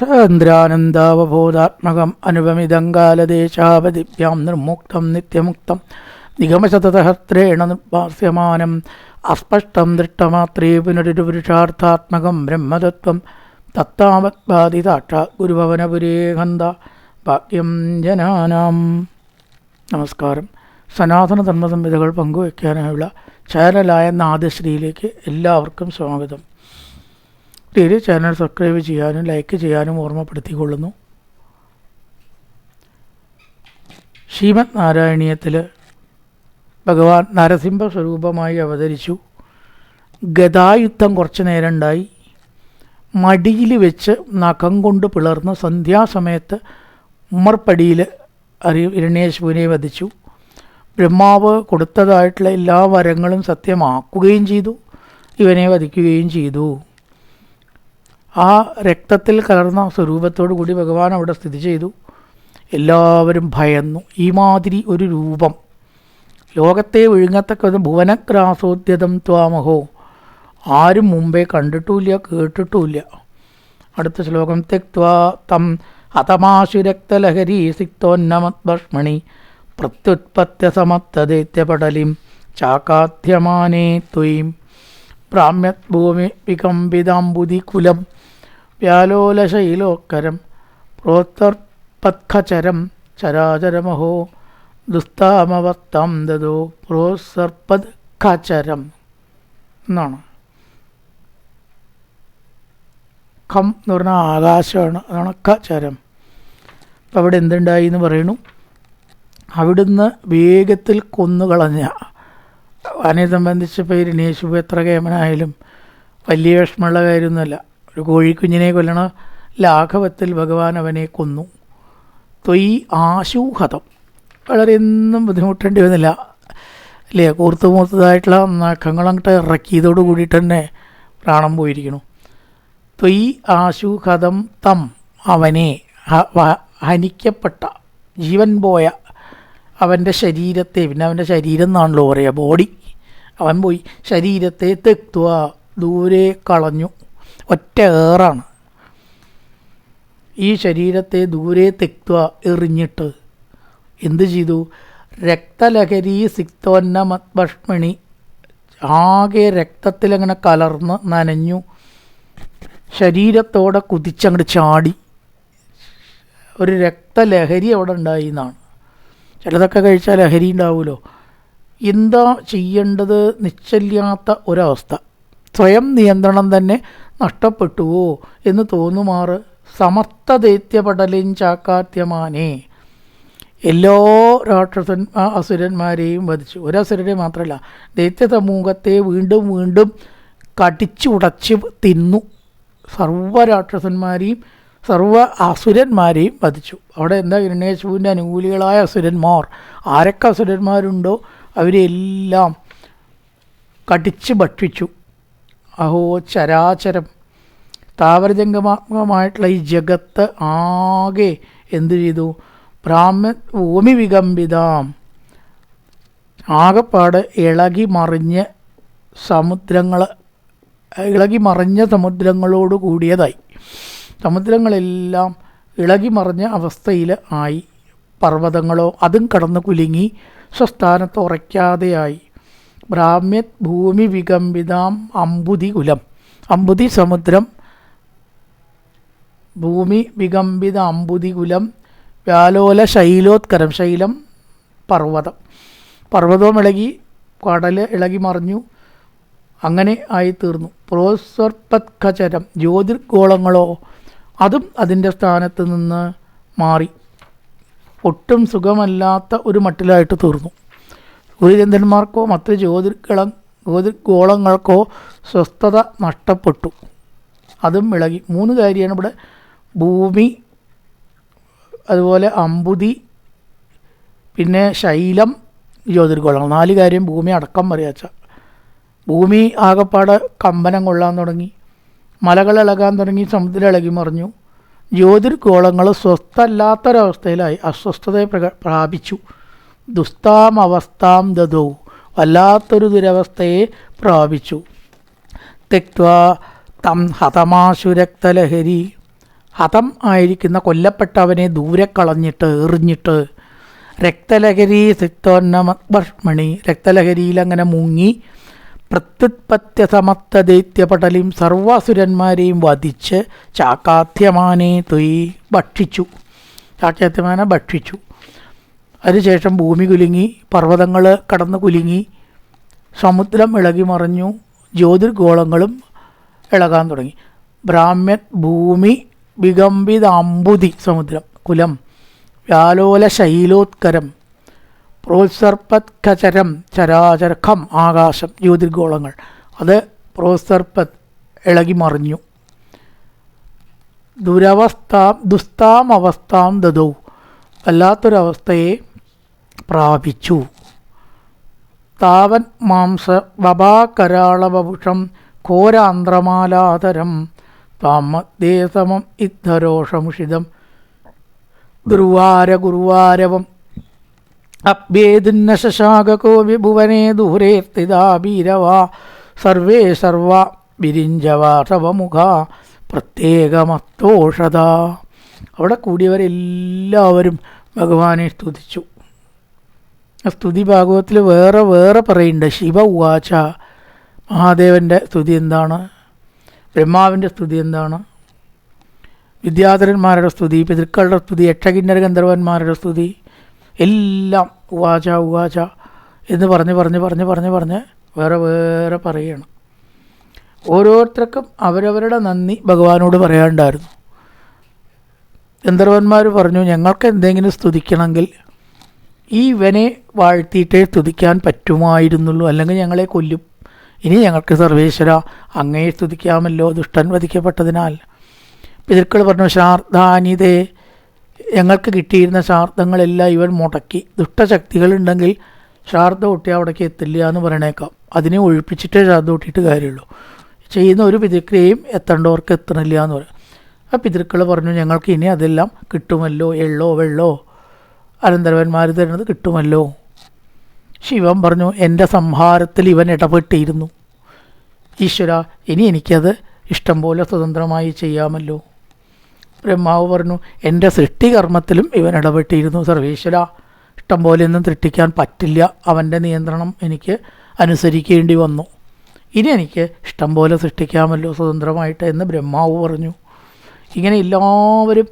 സാന്ദ്രാനന്ദാവബോധാത്മകം അനുപമിതങ്കാലദേശാവതിഭ്യാം നിർമുക്തം നിത്യമുക്തം നിഗമശതസഹസ്രേണ നിർഭാസ്യമാനം അസ്പഷ്ടം ദൃഷ്ടമാത്രേ പുനരുപുരുഷാർത്ഥാത്മകം ബ്രഹ്മതത്വം തത്താവത് ബാധിതാക്ഷ ഗുരുഭവനപുരേ ഹന്ത ഭാഗ്യം ജനാനാം. നമസ്കാരം. സനാതന ധർമ്മസംഹിതകൾ പങ്കുവയ്ക്കാനായുള്ള ചാനലായ നാദശ്രീയിലേക്ക് എല്ലാവർക്കും സ്വാഗതം. പ്രിയരെ, ചാനൽ സബ്സ്ക്രൈബ് ചെയ്യാനും ലൈക്ക് ചെയ്യാനും ഓർമ്മപ്പെടുത്തിക്കൊള്ളുന്നു. ശ്രീമദ് നാരായണീയത്തിൽ ഭഗവാൻ നരസിംഹ സ്വരൂപമായി അവതരിച്ചു. ഗദായുദ്ധം കുറച്ച് നേരം ഉണ്ടായി. മടിയിൽ വെച്ച് നഖം കൊണ്ട് പിളർന്ന് സന്ധ്യാസമയത്ത് ഉമ്മർപ്പടിയിൽ ഹിരണ്യകശിപുവിനെ വധിച്ചു. ബ്രഹ്മാവ് കൊടുത്തതായിട്ടുള്ള എല്ലാ വരങ്ങളും സത്യമാക്കുകയും ചെയ്തു, ഇവനെ വധിക്കുകയും ചെയ്തു. ആ രക്തത്തിൽ കലർന്ന സ്വരൂപത്തോടു കൂടി ഭഗവാൻ അവിടെ സ്ഥിതി ചെയ്തു. എല്ലാവരും ഭയന്നു. ഈ മാതിരി ഒരു രൂപം ലോകത്തെ വിഴുങ്ങത്തക്കത് ഭുവനഗ്രാസോദ്യതം ത്വാമഹോ, ആരും മുമ്പേ കണ്ടിട്ടുമില്ല കേട്ടിട്ടുമില്ല. അടുത്ത ശ്ലോകം തെക്വാ തം ഹതമാശുരക്തലഹരി സിക്തോന്നമദ്ഭഷ്മണി പ്രത്യുത്പത്യസമത്തദൈത്യപടലിം ചാകാധ്യമാനേ ത്വയിം പ്രാമ്യത് ഭൂമി വികമ്പിതാംബുധികുലം വ്യാലോലശൈലോക്കരം പ്രോത്തർപത്ഖചരം ചരാചരമഹോ ദുസ്താമവത്താം ദദോ പ്രോസർപത്ഖചരം എന്നാണ്. ഖം എന്ന് പറഞ്ഞാൽ ആകാശമാണ്, അതാണ് ഖചരം. അപ്പം അവിടെ എന്തുണ്ടായി എന്ന് പറയണു. അവിടുന്ന് വേഗത്തിൽ കൊന്നുകളഞ്ഞ അവനെ സംബന്ധിച്ചപ്പോൾ ഹിരണ്യകശിപു എത്ര കേമനായാലും വലിയ വിഷമമുള്ള കാര്യമൊന്നുമല്ല. ഒരു കോഴിക്കുഞ്ഞിനെ കൊല്ലണ ലാഘവത്തിൽ ഭഗവാൻ അവനെ കൊന്നു. ത്വയി ആശൂഹതം, വളരെ ഒന്നും ബുദ്ധിമുട്ടേണ്ടി വന്നില്ല അല്ലേ. കൂർത്തുമൂത്തതായിട്ടുള്ള നഖങ്ങളങ്ങോട്ട് ഇറക്കിയതോട് കൂടിയിട്ട് തന്നെ പ്രാണം പോയിരിക്കണു. ത്വയി ആശൂഹതം തം, അവനെ ഹനിക്കപ്പെട്ട ജീവൻ പോയ അവൻ്റെ ശരീരത്തെ, പിന്നെ അവൻ്റെ ശരീരം എന്നാണല്ലോ പറയുക, ബോഡി, അവൻ പോയി ശരീരത്തെ തെക്തുക, ദൂരെ കളഞ്ഞു. ഒറ്റ ഏറാണ്. ഈ ശരീരത്തെ ദൂരെ തെക്തുക, എറിഞ്ഞിട്ട് എന്തു ചെയ്തു? രക്തലഹരി സിക്തോന്നമദ്ഭഷ്മണി, ആകെ രക്തത്തിലങ്ങനെ കലർന്ന് നനഞ്ഞു. ശരീരത്തോടെ കുതിച്ചങ്ങോട്ട് ചാടി. ഒരു രക്തലഹരി അവിടെ ഉണ്ടായി എന്നാണ്. ചിലതൊക്കെ കഴിച്ചാൽ ലഹരി ഉണ്ടാവുമല്ലോ. എന്താ ചെയ്യേണ്ടത് നിശ്ചല്യാത്ത ഒരവസ്ഥ. സ്വയം നിയന്ത്രണം തന്നെ നഷ്ടപ്പെട്ടുവോ എന്ന് തോന്നുമാറ് സമസ്തദൈത്യപടലിൻ ചാക്കാത്യമാനേ, എല്ലാ അസുരന്മാരെയും വധിച്ചു. ഒരസുരനെ മാത്രമല്ല, ദൈത്യ സമൂഹത്തെ വീണ്ടും വീണ്ടും കടിച്ചുടച്ച് തിന്നു. സർവ്വരാക്ഷസന്മാരെയും സർവ്വ അസുരന്മാരെയും വധിച്ചു. അവിടെ എന്താ, ഹിരണ്യകശിപുവിൻ്റെ അനുകൂലികളായ അസുരന്മാർ, ആരൊക്കെ അസുരന്മാരുണ്ടോ അവരെല്ലാം കടിച്ച് ഭക്ഷിച്ചു. അഹോ ചരാചരം, താവരജംഗമാത്മകമായിട്ടുള്ള ഈ ജഗത്ത് ആകെ എന്തു ചെയ്തു? ബ്രാഹ്മ ഭൂമി വികമ്പിതാം, ആകെപ്പാട് ഇളകി മറിഞ്ഞ് സമുദ്രങ്ങളോട് കൂടിയതായി. സമുദ്രങ്ങളെല്ലാം ഇളകി മറിഞ്ഞ അവസ്ഥയിൽ ആയി. പർവ്വതങ്ങളോ അതും കടന്ന് കുലുങ്ങി സ്വസ്ഥാനത്ത് ഉറയ്ക്കാതെയായി. ബ്രാഹ്മ്യത് ഭൂമി വികമ്പിതാം അംബുധികുലം, അംബുധി സമുദ്രം, ഭൂമി വികമ്പിത അംബുധികുലം വ്യാലോല ശൈലോത്കരം, ശൈലം പർവ്വതം, പർവ്വതവും ഇളകി, കടൽ ഇളകി മറിഞ്ഞു, അങ്ങനെ ആയിത്തീർന്നു. പ്രോസർപത്ഖചരം, ജ്യോതിർഗോളങ്ങളോ അതും അതിൻ്റെ സ്ഥാനത്ത് നിന്ന് മാറി ഒട്ടും സുഖമല്ലാത്ത ഒരു മട്ടിലായിട്ട് തീർന്നു. സൂര്യചന്ദ്രന്മാർക്കോ മറ്റ് ജ്യോതിർഗോളങ്ങൾക്കോ സ്വസ്ഥത നഷ്ടപ്പെട്ടു, അതും ഇളകി. 3 കാര്യമാണ് ഇവിടെ. ഭൂമി, അതുപോലെ അംബുധി, പിന്നെ ശൈലം, ജ്യോതിർഗോളങ്ങൾ. 4 കാര്യം ഭൂമി അടക്കം പറയാച്ച. ഭൂമി ആകപ്പാട് കമ്പനം കൊള്ളാൻ തുടങ്ങി, മലകൾ ഇളകാൻ തുടങ്ങി, സമുദ്രം ഇളകി മറിഞ്ഞു. ജ്യോതിർഗോളങ്ങൾ സ്വസ്ഥമല്ലാത്തൊരവസ്ഥയിലായി, അസ്വസ്ഥതയെ പ്രാപിച്ചു. ദുസ്താം അവസ്ഥാം ദദോ, വല്ലാത്തൊരു ദുരവസ്ഥയെ പ്രാപിച്ചു. തെക്വാ തം ഹതമാശുരക്തലഹരി, ഹതം ആയിരിക്കുന്ന കൊല്ലപ്പെട്ടവനെ ദൂരെ കളഞ്ഞിട്ട് എറിഞ്ഞിട്ട് രക്തലഹരി സിക്തോന്നമണി രക്തലഹരിയിൽ അങ്ങനെ മുങ്ങി പ്രത്യുത്പത്യസമത്വ ദൈത്യപടലിയും സർവാസുരന്മാരെയും വധിച്ച് ചാക്കാത്യമാനെ തൊയ് ഭക്ഷിച്ചു. ചാക്കാത്യമാനെ ഭക്ഷിച്ചു. അതിനുശേഷം ഭൂമി കുലുങ്ങി, പർവ്വതങ്ങൾ കടന്ന് കുലുങ്ങി, സമുദ്രം ഇളകി മറിഞ്ഞു, ജ്യോതിർഗോളങ്ങളും ഇളകാൻ തുടങ്ങി. ബ്രാഹ്മ്യൻ ഭൂമി വികമ്പിതാംബുതി സമുദ്രം കുലം വ്യാലോല ശൈലോത്കരം പ്രോത്സർപ്പത്കചരം ചരാചരഖം ആകാശം ജ്യോതിർഗോളങ്ങൾ അത് പ്രോത്സർപ്പത് ഇളകി മറിഞ്ഞു. ദുസ്താം അവസ്ഥാം ദദൗ വല്ലാത്തൊരവസ്ഥയെ പ്രാപിച്ചു. താവൻ മാംസ വപാകരാളവപുഷം ഘോരാന്ത്രമാലാതരം താമദ്ദേശമം ഇദ്ധരോഷമുഷിതം ദുർവാരഗുരുവാരവം അഭ്യേദിന്ന ശശാകോ വിഭുവനേ ദൂരേ സ്ഥിതാ ഭീരവാ സർവേ സർവ വിരിഞ്ചവാസവമുഖ പ്രത്യേകമത്തോഷത. അവിടെ കൂടിയവരെല്ലാവരും ഭഗവാനെ സ്തുതിച്ചു. സ്തുതി ഭാഗവത്തിൽ വേറെ വേറെ പറയുന്നുണ്ട്. ശിവ ഉവാച, മഹാദേവൻ്റെ സ്തുതി എന്താണ്, ബ്രഹ്മാവിൻ്റെ സ്തുതി എന്താണ്, വിദ്യാധരന്മാരുടെ സ്തുതി, പിതൃക്കളുടെ സ്തുതി, യക്ഷകിന്നര ഗന്ധർവന്മാരുടെ സ്തുതി എല്ലാം ഉവാച ഉവാച എന്ന് പറഞ്ഞ് വേറെ വേറെ പറയുകയാണ്. ഓരോരുത്തർക്കും അവരവരുടെ നന്ദി ഭഗവാനോട് പറയാനുണ്ടായിരുന്നു. ഗന്ധർവന്മാർ പറഞ്ഞു, ഞങ്ങൾക്ക് എന്തെങ്കിലും സ്തുതിക്കണമെങ്കിൽ ഈ ഇവനെ വാഴ്ത്തിയിട്ടേ സ്തുതിക്കാൻ പറ്റുമായിരുന്നുള്ളൂ, അല്ലെങ്കിൽ ഞങ്ങളെ കൊല്ലും. ഇനി ഞങ്ങൾക്ക് സർവേശ്വര അങ്ങയെ സ്തുതിക്കാമല്ലോ ദുഷ്ടൻ വധിക്കപ്പെട്ടതിനാൽ. പിതൃക്കൾ പറഞ്ഞു, ശാർദാനിതേ, ഞങ്ങൾക്ക് കിട്ടിയിരുന്ന ശാർദങ്ങളെല്ലാം ഇവൻ മുടക്കി. ദുഷ്ടശക്തികളുണ്ടെങ്കിൽ ശാർദ ഒട്ടി അവിടേക്ക് എത്തില്ല എന്ന് പറയണേക്കാം. അതിനെ ഒഴിപ്പിച്ചിട്ടേ ശാർദ ഒട്ടിയിട്ട് കാര്യമുള്ളൂ. ചെയ്യുന്ന ഒരു പിതൃക്രിയയും എത്തേണ്ടവർക്ക് എത്തണില്ല എന്ന് പറയും. ആ പിതൃക്കൾ പറഞ്ഞു, ഞങ്ങൾക്ക് ഇനി അതെല്ലാം കിട്ടുമല്ലോ, എള്ളോ വെള്ളോ അനന്തരവന്മാർ തരുന്നത് കിട്ടുമല്ലോ. ശിവൻ പറഞ്ഞു, എൻ്റെ സംഹാരത്തിൽ ഇവൻ ഇടപെട്ടിരുന്നു. ഈശ്വര, ഇനി എനിക്കത് ഇഷ്ടം പോലെ സ്വതന്ത്രമായി ചെയ്യാമല്ലോ. ബ്രഹ്മാവ് പറഞ്ഞു, എൻ്റെ സൃഷ്ടികർമ്മത്തിലും ഇവൻ ഇടപെട്ടിരുന്നു. സർവേശ്വര, ഇഷ്ടം പോലെയൊന്നും സൃഷ്ടിക്കാൻ പറ്റില്ല, അവൻ്റെ നിയന്ത്രണം എനിക്ക് അനുസരിക്കേണ്ടി വന്നു. ഇനി എനിക്ക് ഇഷ്ടം പോലെ സൃഷ്ടിക്കാമല്ലോ സ്വതന്ത്രമായിട്ട് എന്ന് ബ്രഹ്മാവ് പറഞ്ഞു. ഇങ്ങനെ എല്ലാവരും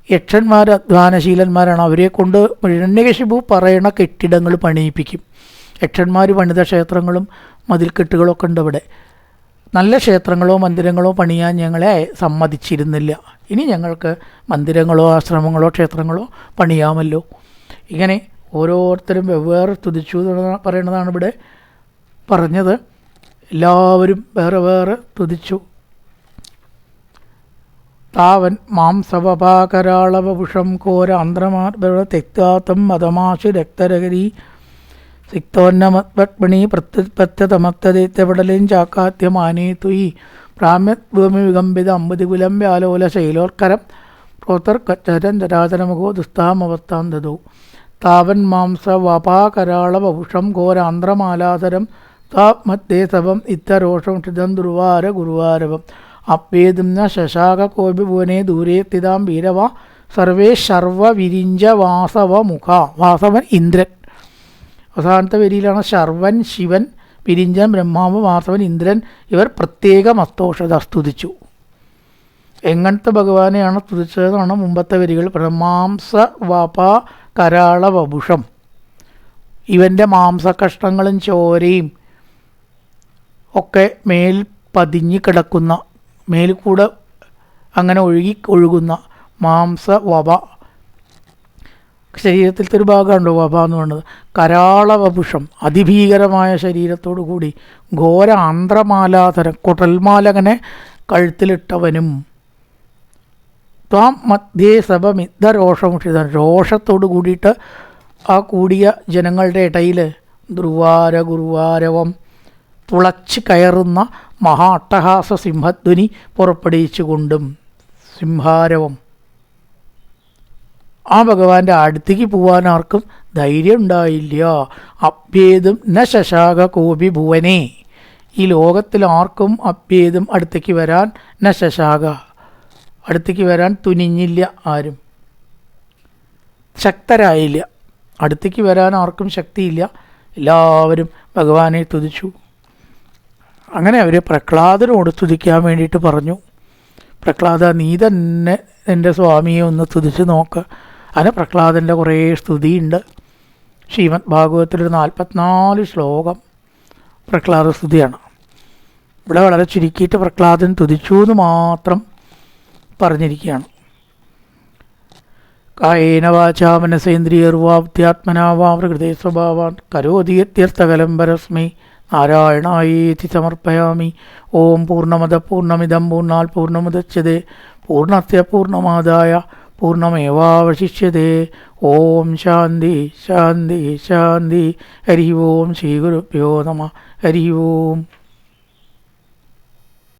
യക്ഷന്മാർ അധ്വാനശീലന്മാരാണ്. അവരെ കൊണ്ട് ഹിരണ്യകശിപു പറയണ കെട്ടിടങ്ങൾ പണിയിപ്പിക്കും. യക്ഷന്മാർ പണിത ക്ഷേത്രങ്ങളും മതിൽക്കെട്ടുകളൊക്കെ ഉണ്ട് ഇവിടെ. നല്ല ക്ഷേത്രങ്ങളോ മന്ദിരങ്ങളോ പണിയാൻ ഞങ്ങളെ സമ്മതിച്ചിരുന്നില്ല. ഇനി ഞങ്ങൾക്ക് മന്ദിരങ്ങളോ ആശ്രമങ്ങളോ ക്ഷേത്രങ്ങളോ പണിയാമല്ലോ. ഇങ്ങനെ ഓരോരുത്തരും വെവ്വേറെ സ്തുതിച്ചു പറയണതാണ് ഇവിടെ പറഞ്ഞത്. എല്ലാവരും വേറെ വേറെ സ്തുതിച്ചു. താവൻ മാംസവപാകരാളവപുഷം ഘോര ആന്ത്രമാർബ തെക്താത്തം മതമാശു രക്തരഹരി സിക്തോന്നമത്പത്മണി പ്രത്യുത്പത്യതമത്തദൈത്യപടലും ചാക്കാത്യമാനേ തുയി പ്രാമ്യത് ഭൂമി വികമ്പിത അമ്പതികുലം വ്യാലോല ശൈലോർക്കരം പ്രോത്തർക്കച്ചരം ചരാചരമുഖോ ദുസ്താമവസ്ഥാം ദദൗ താവൻ മാംസവപാകരാളവപുഷം ഘോരാന്ത്രമാലാതരം താമദ്ദേശവം ഇത്തരോഷം ക്ഷിതം ദുർവാര ഗുരുവാരവം അപ്വേദം ന ശശാക കോപി ഭുവനെ ദൂരേ സ്ഥിതാം ഭീരവ സർവേ ശർവ വിരിഞ്ച വാസവമുഖ. വാസവൻ ഇന്ദ്രൻ. അവസാനത്തെ വരിയിലാണ് ശർവൻ ശിവൻ, വിരിഞ്ചൻ ബ്രഹ്മാവ്, വാസവൻ ഇന്ദ്രൻ. ഇവർ പ്രത്യേക മസ്തോഷത സ്തുതിച്ചു. എങ്ങനത്തെ ഭഗവാനെയാണ് സ്തുതിച്ചതെന്നാണ് മുമ്പത്തെ വരികൾ. മാംസ വപ കരാള വപുഷം, ഇവൻ്റെ മാംസകഷ്ണങ്ങളും ചോരയും ഒക്കെ മേൽ പതിഞ്ഞ് കിടക്കുന്ന, മേൽ കൂടെ അങ്ങനെ ഒഴുകുന്ന മാംസവപ, ശരീരത്തിലത്തെ ഒരു ഭാഗമുണ്ടോ വപ എന്ന് പറയുന്നത്. കരാളവപുഷം, അതിഭീകരമായ ശരീരത്തോടു കൂടി, ഘോര ആന്ത്രമാലാതരം, കുടൽമാല അങ്ങനെ കഴുത്തിലിട്ടവനും, ത്വാം മധ്യേ സഭമിദ്ധരോഷമുഷിതൻ, രോഷത്തോടു കൂടിയിട്ട് ആ കൂടിയ ജനങ്ങളുടെ ഇടയിൽ ധ്രുവാര ഗുരുവാരവം തുളച്ച് കയറുന്ന മഹാ അട്ടഹാസ സിംഹധ്വനി പുറപ്പെടുവിച്ചുകൊണ്ടും, സിംഹാരവം. ആ ഭഗവാന്റെ അടുത്തേക്ക് പോകാൻ ആർക്കും ധൈര്യം ഉണ്ടായില്ല. അഭ്യേദം ന ശശാക കോപി ഭുവനേ, ഈ ലോകത്തിൽ ആർക്കും അഭ്യേദം അടുത്തേക്ക് വരാൻ ന ശശാക അടുത്തേക്ക് വരാൻ തുനിഞ്ഞില്ല. ആരും ശക്തരായില്ല. അടുത്തേക്ക് വരാൻ ആർക്കും ശക്തിയില്ല. എല്ലാവരും ഭഗവാനെ തുതിച്ചു. അങ്ങനെ അവർ പ്രഹ്ലാദനോട് തുതിക്കാൻ വേണ്ടിയിട്ട് പറഞ്ഞു. പ്രഹ്ലാദ, നീ തന്നെ എൻ്റെ സ്വാമിയെ ഒന്ന് തുതിച്ച് നോക്ക്. അതിന് പ്രഹ്ലാദൻ്റെ കുറേ സ്തുതിയുണ്ട്. ശ്രീമദ് ഭാഗവത്തിൽ 44 ശ്ലോകം പ്രഹ്ലാദ സ്തുതിയാണ്. ഇവിടെ വളരെ ചുരുക്കിയിട്ട് പ്രഹ്ലാദൻ തുതിച്ചു എന്ന് മാത്രം പറഞ്ഞിരിക്കുകയാണ്. കായേന വാചാ മനസേന്ദ്രിയർവാ ബുദ്ധ്യാത്മനാ വാ പ്രകൃതേ സ്വഭാവാൻ കരോതി യത്യർത്ഥകലം പരസ്മൈ നാരായണായേതി സമർപ്പയാമി. ഓം പൂർണ്ണമദ പൂർണ്ണമിദം പൂർണ്ണാൽ പൂർണ്ണമുദച്യതേ പൂർണ്ണസ്യ പൂർണ്ണമാദായ പൂർണ്ണമേവാവശിഷ്യതേ. ഓം ശാന്തി ശാന്തി ശാന്തി. ഹരി ഓം. ശ്രീ ഗുരുഭ്യോ നമഃ. ഹരി ഓം.